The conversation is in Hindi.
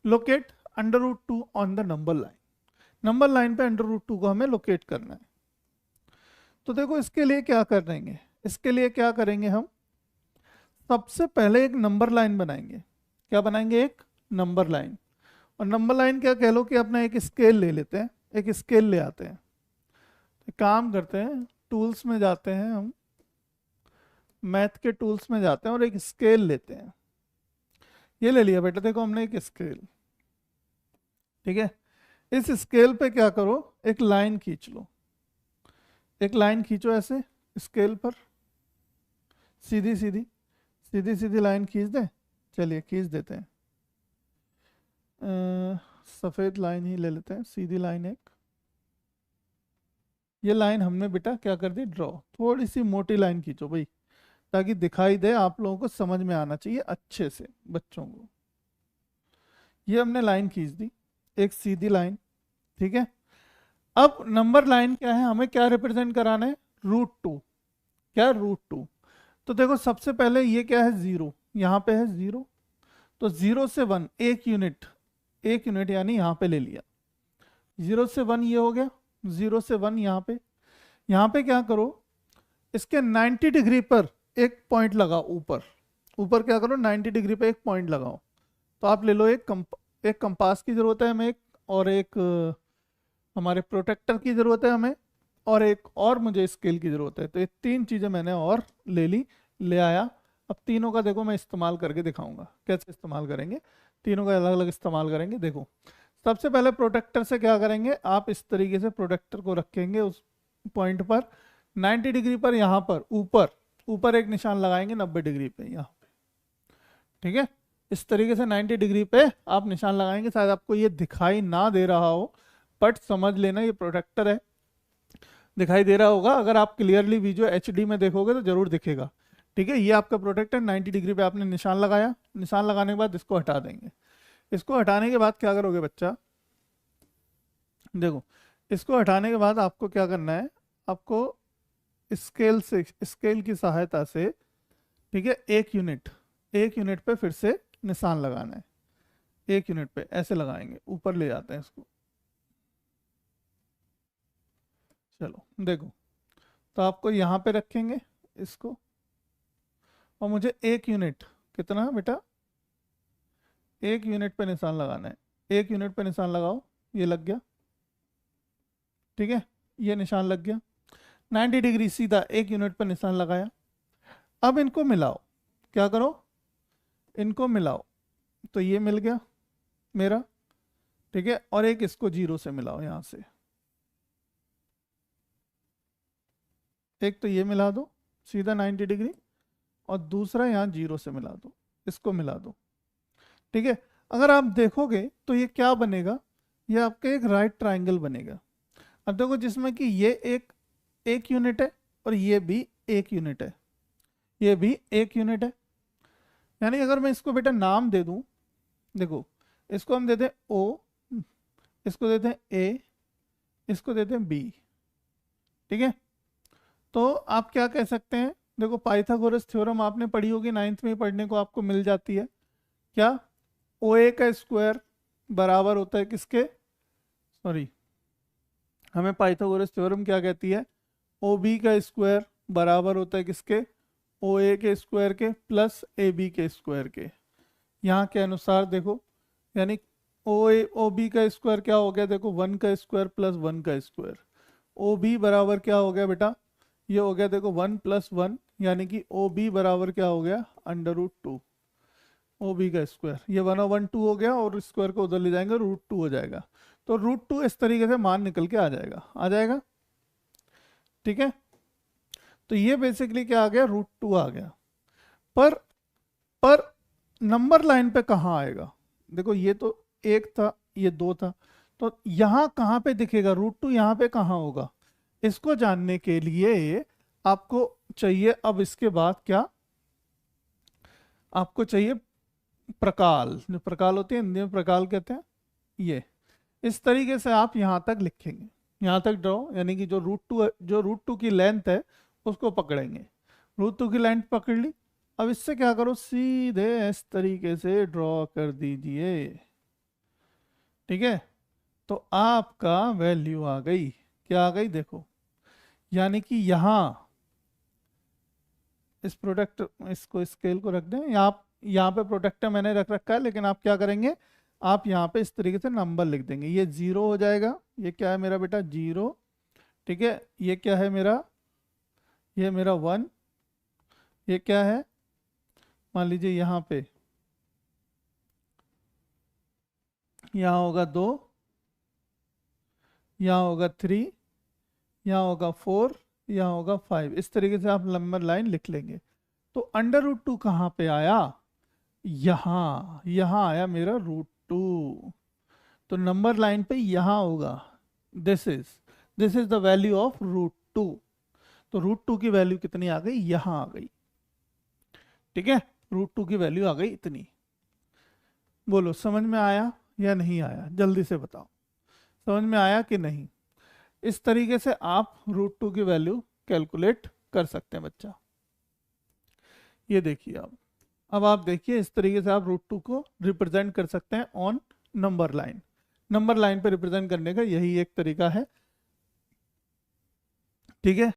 Locate √2 on the number line. Number line पे √2 को हमें लोकेट करना है। तो देखो इसके लिए क्या करेंगे, इसके लिए क्या करेंगे हम, सबसे पहले एक नंबर लाइन बनाएंगे। क्या बनाएंगे, एक नंबर लाइन। और नंबर लाइन क्या कह लो कि अपना एक स्केल ले लेते हैं, एक स्केल ले आते हैं। एक काम करते हैं, टूल्स में जाते हैं हम, मैथ के टूल्स में जाते हैं और एक स्केल लेते हैं। ये ले लिया बेटा, देखो हमने एक स्केल, ठीक है। इस स्केल पे क्या करो, एक लाइन खींच लो, एक लाइन खींचो ऐसे स्केल पर, सीधी सीधी सीधी सीधी लाइन खींच दें। चलिए खींच देते हैं, सफ़ेद लाइन ही ले लेते हैं, सीधी लाइन एक। ये लाइन हमने बेटा क्या कर दी, ड्रॉ। थोड़ी सी मोटी लाइन खींचो भाई, ताकि दिखाई दे, आप लोगों को समझ में आना चाहिए अच्छे से बच्चों को। ये हमने लाइन खींच दी, एक सीधी लाइन, ठीक है। अब नंबर लाइन क्या है, हमें क्या रिप्रेजेंट कराना है, √2। क्या, √2। तो देखो सबसे पहले ये क्या है, जीरो, यहाँ पे है जीरो। तो 0 से 1 एक यूनिट, एक यूनिट यानी यहाँ पे ले लिया। 0 से 1 ये हो गया, 0 से 1 यहाँ पे क्या करो, इसके 90 डिग्री पर एक पॉइंट लगाओ ऊपर। ऊपर क्या करो, 90 डिग्री पे एक पॉइंट लगाओ। तो आप ले लो एक कंपास की ज़रूरत है हमें, एक और एक हमारे प्रोटेक्टर की ज़रूरत है हमें, और एक और मुझे स्केल की ज़रूरत है। तो ये तीन चीज़ें मैंने और ले ली, ले आया। अब तीनों का देखो मैं इस्तेमाल करके दिखाऊंगा कैसे इस्तेमाल करेंगे, तीनों का अलग अलग इस्तेमाल करेंगे। देखो सबसे पहले प्रोटेक्टर से क्या करेंगे, आप इस तरीके से प्रोटेक्टर को रखेंगे उस पॉइंट पर 90 डिग्री पर, यहाँ पर ऊपर ऊपर एक निशान लगाएंगे 90 डिग्री पे यहाँ पे, ठीक है। इस तरीके से 90 डिग्री पे आप निशान लगाएंगे। शायद आपको ये दिखाई ना दे रहा हो, बट समझ लेना ये प्रोटेक्टर है, दिखाई दे रहा होगा। अगर आप क्लियरली वीडियो HD में देखोगे तो जरूर दिखेगा, ठीक है। ये आपका प्रोटेक्टर 90 डिग्री पे आपने निशान लगाया। निशान लगाने के बाद इसको हटा देंगे। इसको हटाने के बाद क्या करोगे बच्चा, देखो इसको हटाने के बाद आपको क्या करना है, आपको स्केल से, स्केल की सहायता से, ठीक है, एक यूनिट पे फिर से निशान लगाना है। एक यूनिट पे ऐसे लगाएंगे, ऊपर ले जाते हैं इसको। चलो देखो, तो आपको यहाँ पे रखेंगे इसको, और मुझे एक यूनिट, कितना बेटा, एक यूनिट पे निशान लगाना है। एक यूनिट पे निशान लगाओ, ये लग गया, ठीक है, ये निशान लग गया। 90 डिग्री सीधा एक यूनिट पे निशान लगाया। अब इनको मिलाओ, क्या करो, इनको मिलाओ। तो ये मिल गया मेरा, ठीक है। और एक इसको 0 से मिलाओ यहाँ से, एक तो ये मिला दो सीधा 90 डिग्री, और दूसरा यहाँ 0 से मिला दो, इसको मिला दो, ठीक है। अगर आप देखोगे तो ये क्या बनेगा, ये आपका एक राइट ट्राइंगल बनेगा। अब देखो जिसमें कि ये एक यूनिट है और ये भी एक यूनिट है, ये भी एक यूनिट है। यानी अगर मैं इसको बेटा नाम दे दूं, देखो इसको हम देते हैं O, इसको देते हैं A, इसको देते हैं B, ठीक है। तो आप क्या कह सकते हैं, देखो पाइथागोरस थ्योरम आपने पढ़ी होगी, 9th में पढ़ने को आपको मिल जाती है। क्या, OA का स्क्वायर बराबर होता है किसके, सॉरी, हमें पाइथागोरस थ्योरम क्या कहती है, OB का स्क्वायर बराबर होता है किसके, OA के स्क्वायर के प्लस AB के स्क्वायर के। यहाँ के अनुसार देखो, यानी OB का स्क्वायर क्या हो गया, देखो 1 का स्क्वायर प्लस 1 का स्क्वायर। OB बराबर क्या हो गया बेटा, ये हो गया देखो 1 + 1, यानी कि OB बराबर क्या हो गया, √2 OB का स्क्वायर। ये 1/2 हो गया, और स्क्वायर को उधर ले जाएंगे, √2 हो जाएगा। तो √2 इस तरीके से मान निकल के आ जाएगा, ठीक है। तो ये बेसिकली क्या आ गया, √2 आ गया। पर नंबर लाइन पे कहाँ आएगा, देखो ये तो एक था, ये 2 था, तो यहाँ कहाँ पे दिखेगा √2, यहाँ पे कहाँ होगा। इसको जानने के लिए आपको चाहिए, अब इसके बाद क्या, आपको चाहिए प्रकाल। जो प्रकाल होती है हिंदी में प्रकाल कहते हैं। ये इस तरीके से आप यहाँ तक लिखेंगे, यहाँ तक ड्रॉ, यानी कि जो रूट टू की लेंथ है उसको पकड़ेंगे। √2 की लेंथ पकड़ ली। अब इससे क्या करो, सीधे इस तरीके से ड्रॉ कर दीजिए, ठीक है, तो आपका वैल्यू आ गई, क्या आ गई देखो, यानी कि यहाँ इस प्रोडक्ट, इसको स्केल को रख दें, यहाँ पे प्रोडक्टर मैंने रख रखा है, लेकिन आप क्या करेंगे, आप यहाँ पे इस तरीके से नंबर लिख देंगे, ये 0 हो जाएगा, ये क्या है मेरा बेटा 0, ठीक है, ये क्या है मेरा, ये मेरा 1, ये क्या है, मान लीजिए यहाँ पे, यहाँ होगा 2, यहाँ होगा 3, यहाँ होगा 4, यहाँ होगा 5, इस तरीके से आप नंबर लाइन लिख लेंगे। तो अंडर रूट 2 कहाँ पे आया, यहाँ आया मेरा √2, तो नंबर लाइन पे यहाँ होगा, this is the value of √2, तो √2 की वैल्यू कितनी आ गई, यहाँ आ गई, ठीक है, √2 की वैल्यू आ गई इतनी। बोलो समझ में आया या नहीं आया, जल्दी से बताओ, समझ में आया कि नहीं। इस तरीके से आप √2 की वैल्यू कैलकुलेट कर सकते हैं बच्चा। ये देखिए अब आप देखिए, इस तरीके से आप √2 को रिप्रेजेंट कर सकते हैं on number line. Number line पे रिप्रेजेंट करने का यही एक तरीका है, ठीक है।